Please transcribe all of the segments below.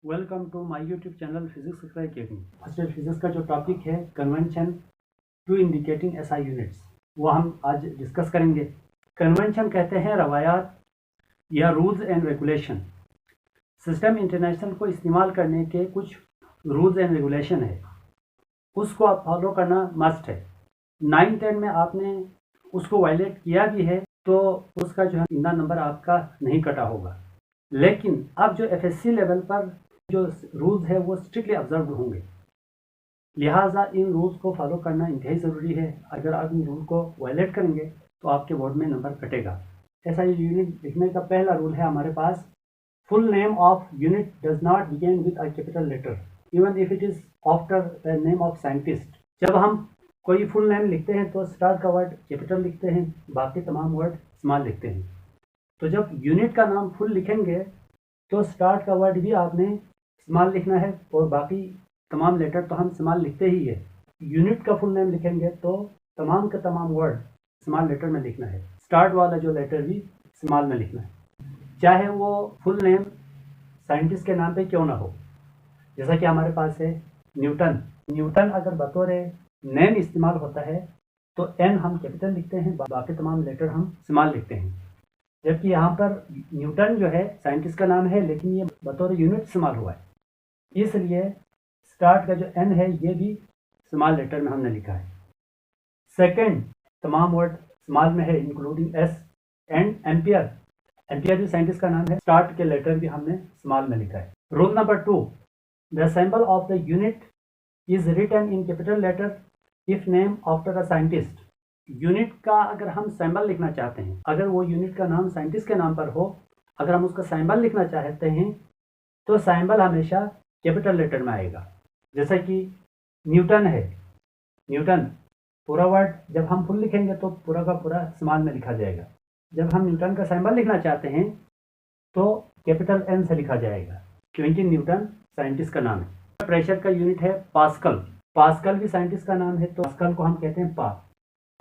Welcome to my YouTube channel physics academy. First year physics का जो topic है convention to indicating SI units, वो हम आज डिस्कस करेंगे। कन्वेंशन कहते हैं रवायात या rules and regulation. System international को इस्तेमाल करने के कुछ रूल्स एंड रेगुलेशन है, उसको आप फॉलो करना मस्ट है। 9-10 में आपने उसको वायलेट किया भी है तो उसका जो है इंदा नंबर आपका नहीं कटा होगा। लेकिन अब जो एफएससी लेवल पर जो रूल्स है वो स्ट्रिक्टली ऑब्जर्व होंगे, लिहाजा इन रूल्स को फॉलो करना इंतहाई ज़रूरी है। अगर आप इन रूल को वायलेट करेंगे तो आपके बोर्ड में नंबर कटेगा। ऐसा यूनिट लिखने का पहला रूल है हमारे पास, full name of unit does not begin with a capital letter even if it is after the name of scientist. जब हम कोई फुल नेम लिखते हैं तो स्टार्ट का वर्ड कैपिटल लिखते हैं, बाकी तमाम वर्ड स्मॉल लिखते हैं। तो जब यूनिट का नाम फुल लिखेंगे तो स्टार्ट का वर्ड भी आपने स्मॉल लिखना है और बाकी तमाम लेटर तो हम स्मॉल लिखते ही है। यूनिट का फुल नेम लिखेंगे तो तमाम का तमाम वर्ड स्मॉल लेटर में लिखना है, स्टार्ट वाला जो लेटर भी स्मॉल में लिखना है, चाहे वो फुल नेम साइंटिस्ट के नाम पे क्यों ना हो। जैसा कि हमारे पास है न्यूटन। न्यूटन अगर बतौर नेम इस्तेमाल होता है तो एन हम कैपिटल लिखते हैं, बाकी तमाम लेटर हम स्मॉल लिखते हैं। जबकि यहाँ पर न्यूटन जो है साइंटिस्ट का नाम है लेकिन ये बतौर यूनिट स्मॉल हुआ है, इसलिए स्टार्ट का जो एन है ये भी स्मॉल लेटर में हमने लिखा है। सेकंड, तमाम वर्ड स्मॉल में है including S and ampere. Ampere भी साइंटिस्ट का नाम है, स्टार्ट के लेटर भी हमने स्मॉल में लिखा है। Rule number 2, the symbol of the unit is written in capital letter if name after a scientist. Unit का अगर हम सिंबल लिखना चाहते हैं, अगर वो यूनिट का नाम साइंटिस्ट के नाम पर हो, अगर हम उसका सिंबल लिखना चाहते हैं तो सिंबल हमेशा कैपिटल लेटर में आएगा। जैसा कि न्यूटन है, न्यूटन पूरा वर्ड जब हम फुल लिखेंगे तो पूरा का पूरा स्मॉल में लिखा जाएगा। जब हम न्यूटन का सिंबल लिखना चाहते हैं तो कैपिटल एन से लिखा जाएगा, क्योंकि न्यूटन साइंटिस्ट का नाम है। प्रेशर का यूनिट है पास्कल। पास्कल भी साइंटिस्ट का नाम है तो पास्कल को हम कहते हैं पा।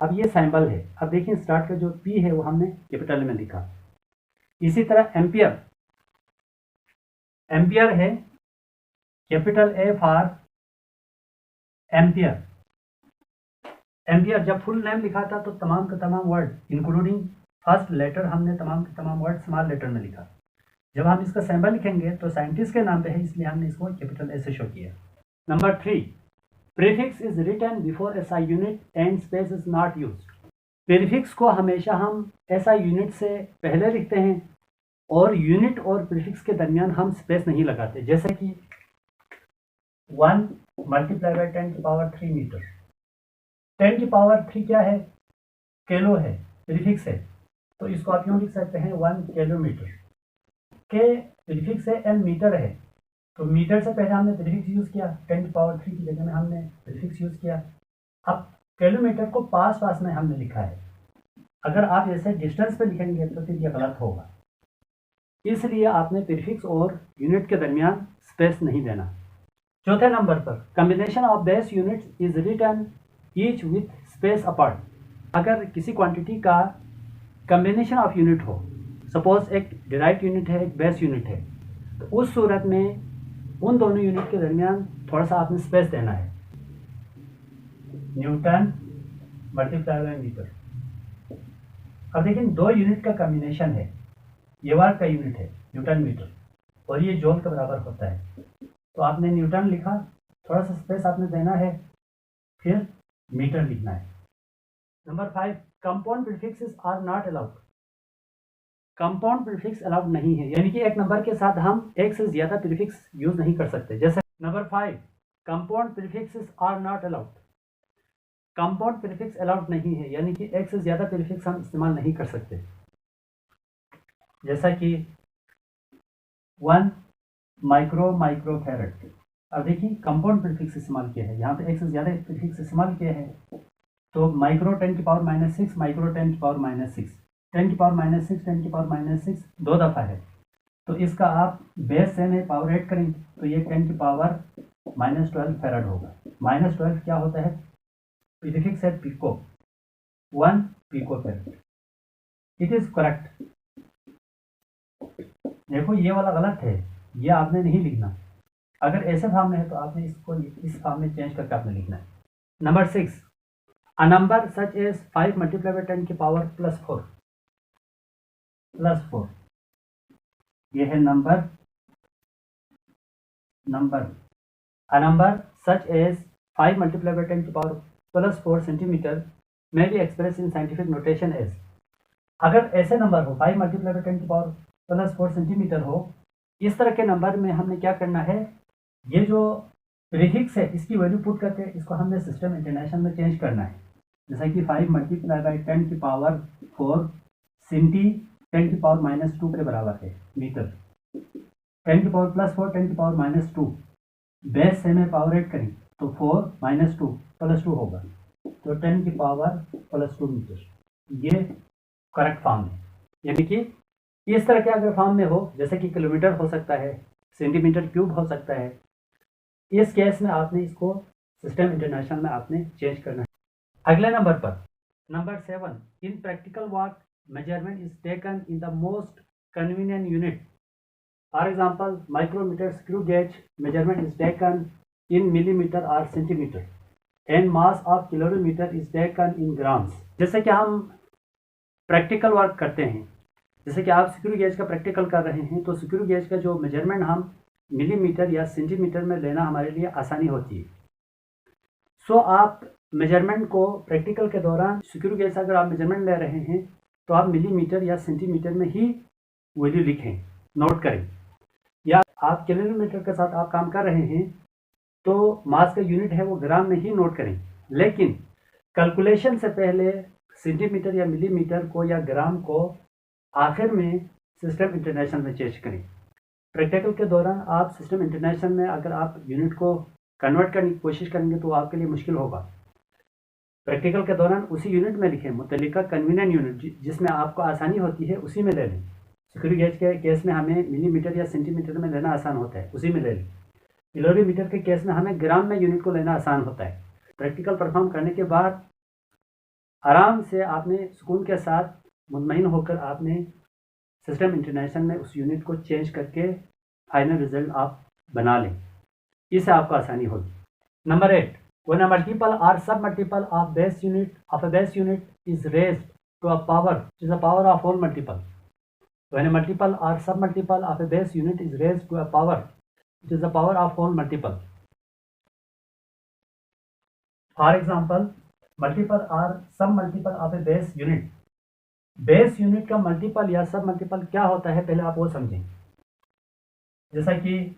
अब ये सिंबल है। अब देखिए स्टार्ट का जो पी है वो हमने कैपिटल में लिखा। इसी तरह एम्पियर, एम्पियर है capital A for ampere. Ampere जब फुल नेम लिखा था तो तमाम का तमाम वर्ड इंक्लूडिंग फर्स्ट लेटर हमने तमाम के तमाम वर्ड स्मॉल लेटर में लिखा। जब हम इसका सिंबल लिखेंगे तो साइंटिस्ट के नाम पे है, इसलिए हमने इसको कैपिटल ए से शो किया। Number 3, prefix is written before SI unit and space is not used. Prefix को हमेशा हम एसआई यूनिट से पहले लिखते हैं और यूनिट और प्रीफिक्स के दरमियान हम स्पेस नहीं लगाते। जैसे कि 1 मल्टीप्लाई बाई 10 की पावर 3 मीटर। 10 की पावर 3 क्या है? किलो है, प्रीफिक्स है, तो इसको आप यूँ लिख सकते हैं 1 किलोमीटर। के प्रीफिक्स है एन मीटर है, तो मीटर से पहले हमने प्रीफिक्स यूज़ किया, 10 की पावर 3 की जगह में हमने प्रीफिक्स यूज़ किया। अब किलोमीटर को पास पास में हमने लिखा है। अगर आप ऐसे डिस्टेंस पे लिखेंगे तो फिर ये गलत होगा, इसलिए आपने प्रीफिक्स और यूनिट के दरमियान स्पेस नहीं देना। चौथे नंबर पर, combination of base units is written each with space apart. अगर किसी क्वांटिटी का कम्बिनेशन ऑफ यूनिट हो, सपोज एक डिराइव्ड यूनिट है, एक बेस यूनिट है, तो उस सूरत में उन दोनों यूनिट के दरमियान थोड़ा सा आपने स्पेस देना है। Newton multiply by metre. अब देखिए दो यूनिट का कम्बिनेशन है, ये वाट का यूनिट है न्यूटन मीटर और ये जूल के बराबर होता है, तो आपने न्यूटन लिखा, थोड़ा सा स्पेस आपने देना है, फिर मीटर लिखना है। Number 5, compound prefixes are not allowed. Compound prefix allowed नहीं है, यानी कि एक नंबर के साथ हम एक से ज़्यादा प्रीफिक्स यूज नहीं कर सकते। जैसे number 5, compound prefixes are not allowed. Compound prefix allowed नहीं है, यानी कि एक से ज़्यादा प्रीफिक्स हम इस्तेमाल नहीं कर सकते। जैसा कि 1 माइक्रोफैरड। अब देखिए कंपाउंड प्रीफिक्स इस्तेमाल किया है, यहाँ पे एक से ज़्यादा प्रीफिक्स इस्तेमाल किया है, तो माइक्रो 10 की पावर -6, माइक्रो 10 की पावर -6, 10 की पावर -6, 10 की पावर -6 दो दफ़ा है, तो इसका आप बेस से में पावर ऐड करेंगे तो ये 10 की पावर -12 फैरड होगा। -12 क्या होता है? प्रीफिक्स है pico, 1 pico farad. It is correct. देखो ये वाला गलत है, ये आपने नहीं लिखना, अगर ऐसे फॉर्म में है तो आपने इसको इस फॉर्म में चेंज करके आपने लिखना है। Number 6, a number such as 5 multiply by 10 की पावर +4 +4, ये है number a number such as 5 multiplied by 10 to the power +4 centimeter may be expressed in scientific notation as, अगर ऐसे नंबर हो 5 मल्टीप्लाई बाई 10 की पावर +4 सेंटीमीटर हो, इस तरह के नंबर में हमने क्या करना है, ये जो प्रीफिक्स है इसकी वैल्यू पुट करके इसको हमने सिस्टम इंटरनेशनल में चेंज करना है। जैसा कि 5 मल्टीप्लाई बाई 10 की पावर 4 सेंटी 10 की पावर -2 के बराबर है मीटर। 10 की पावर +4 10 की पावर -2 बेस से में पावर ऐड करें तो 4 - 2 +2 होगा, तो 10 की पावर +2 मीटर। ये करेक्ट फॉर्म है। यानी कि इस तरह के अगर फॉर्म में हो, जैसे कि किलोमीटर हो सकता है, सेंटीमीटर क्यूब हो सकता है, इस केस में आपने इसको सिस्टम इंटरनेशनल में आपने चेंज करना है। अगले नंबर पर number 7, in practical work measurement is taken in the most convenient unit. For example, micrometer screw gauge measurement is taken in millimeter or centimeter and mass of calorimeter is taken in grams। जैसे कि हम practical work करते हैं, जैसे कि आप screw gauge का practical कर रहे हैं, तो स्क्रू गेज का जो मेजरमेंट हम मिलीमीटर या सेंटीमीटर में लेना हमारे लिए आसानी होती है। सो आप मेजरमेंट को प्रैक्टिकल के दौरान स्क्रू गेज से अगर आप मेजरमेंट ले रहे हैं तो आप मिलीमीटर या सेंटीमीटर में ही वैल्यू लिखें, नोट करें। या आप किलोमीटर के साथ आप काम कर रहे हैं तो मास का यूनिट है वो ग्राम में ही नोट करें, लेकिन कैलकुलेशन से पहले सेंटीमीटर या मिलीमीटर को या ग्राम को आखिर में सिस्टम इंटरनेशनल में चेंज करें। प्रैक्टिकल के दौरान आप सिस्टम इंटरनेशनल में अगर आप यूनिट को कन्वर्ट करने की कोशिश करेंगे तो आपके लिए मुश्किल होगा। प्रैक्टिकल के दौरान उसी यूनिट में लिखें, मुतल्लिका कन्वीनियंट यूनिट जिसमें आपको आसानी होती है उसी में ले लें। स्क्रू गेज के केस में हमें मिलीमीटर या सेंटीमीटर में लेना आसान होता है, उसी में ले लें। किलोमीटर के केस में हमें ग्राम में यूनिट को लेना आसान होता है। प्रैक्टिकल परफॉर्म करने के बाद आराम से आपने सुकून के साथ मुतमईन होकर आपने सिस्टम इंटरनेशनल में उस यूनिट को चेंज करके फाइनल रिजल्ट आप बना लें, इससे आपको आसानी होगी। Number 8, when a multiple or submultiple of base unit of a base unit is raised to a power which is the power of whole multiple। When a multiple or submultiple of a base unit is raised to a power which is the power of whole multiple। For example, multiple or submultiple of a base unit। Base unit का multiple या सब multiple क्या होता है पहले आप वो समझें। जैसा कि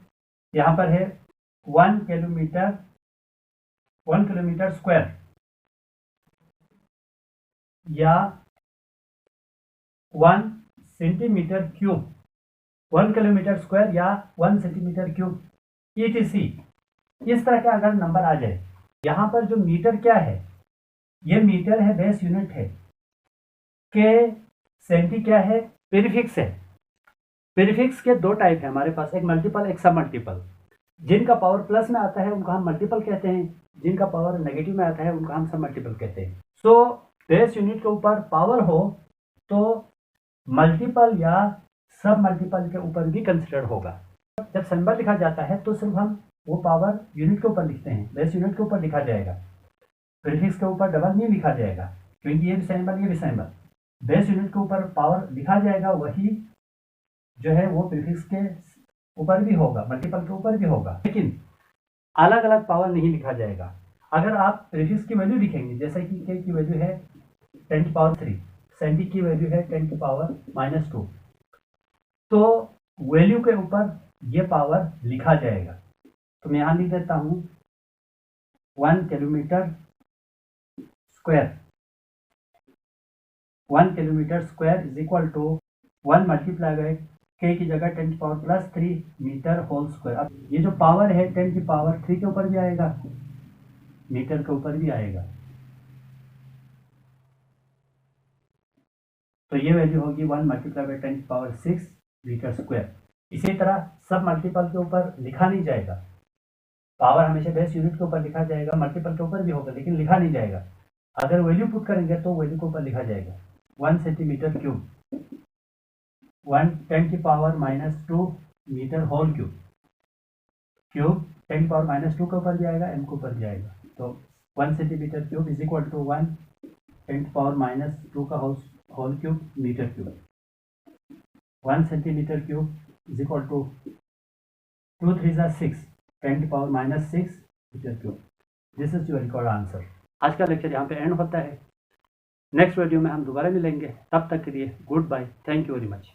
यहाँ पर है 1 किलोमीटर स्क्वायर या 1 सेंटीमीटर क्यूब, 1 किलोमीटर स्क्वायर या 1 सेंटीमीटर क्यूब ETC। इस तरह का अगर नंबर आ जाए, यहाँ पर जो मीटर क्या है, ये मीटर है, बेस यूनिट है, के सेंटी क्या है, प्रीफिक्स है। प्रीफिक्स के दो टाइप है हमारे पास, एक मल्टीपल एक सब मल्टीपल। जिनका पावर प्लस में आता है उनको हम मल्टीपल कहते हैं, जिनका पावर नेगेटिव में आता है उनको हम सब मल्टीपल कहते हैं। सो बेस यूनिट के ऊपर पावर हो तो मल्टीपल या सब मल्टीपल के ऊपर भी कंसिडर होगा। जब सिंबल लिखा जाता है तो सिर्फ हम वो पावर यूनिट के ऊपर लिखते हैं, बेस यूनिट के ऊपर लिखा जाएगा, प्रीफिक्स के ऊपर डबल नहीं लिखा जाएगा, क्योंकि ये भी सिंबल ये भी सिंबल। बेस यूनिट के ऊपर पावर लिखा जाएगा, वही जो है वो प्रीफिक्स के ऊपर भी होगा, मल्टीपल के ऊपर भी होगा, लेकिन अलग अलग पावर नहीं लिखा जाएगा। अगर आप प्रीफिक्स की वैल्यू लिखेंगे, जैसे कि के की वैल्यू है 10 की पावर 3, सेंटी की वैल्यू है 10 की पावर -2, तो वैल्यू के ऊपर ये पावर लिखा जाएगा। तो मैं यहाँ लिख देता हूँ 1 kilometre square, 1 kilometre square is equal to 1 multiply by K की जगह 10 की पावर +3 मीटर होल स्क्वायर। अब ये जो पावर है 10 की पावर 3 के ऊपर भी आएगा, मीटर के ऊपर भी आएगा, तो ये वैल्यू होगी 1 मल्टीप्लाई बाई 10 की पावर 6 मीटर स्क्वायर। इसी तरह सब मल्टीपल के ऊपर लिखा नहीं जाएगा, पावर हमेशा बेस यूनिट के ऊपर लिखा जाएगा, मल्टीपल के ऊपर भी होगा लेकिन लिखा नहीं जाएगा। अगर वैल्यू पुट करेंगे तो वैल्यू के ऊपर लिखा जाएगा 1 सेंटीमीटर क्यूब, 1 10 की power -2 metre whole cube. Cube 10⁻² के ऊपर जाएगा, m के ऊपर जाएगा, तो 1 centimetre cube is equal to 1 10⁻² का whole cube metre cube. 1 centimetre cube is equal to 2 3 6 10⁻6 metre cube. This is your record answer. आज का लेक्चर यहाँ पे एंड होता है। नेक्स्ट वीडियो में हम दोबारा मिलेंगे, तब तक के लिए goodbye, thank you very much.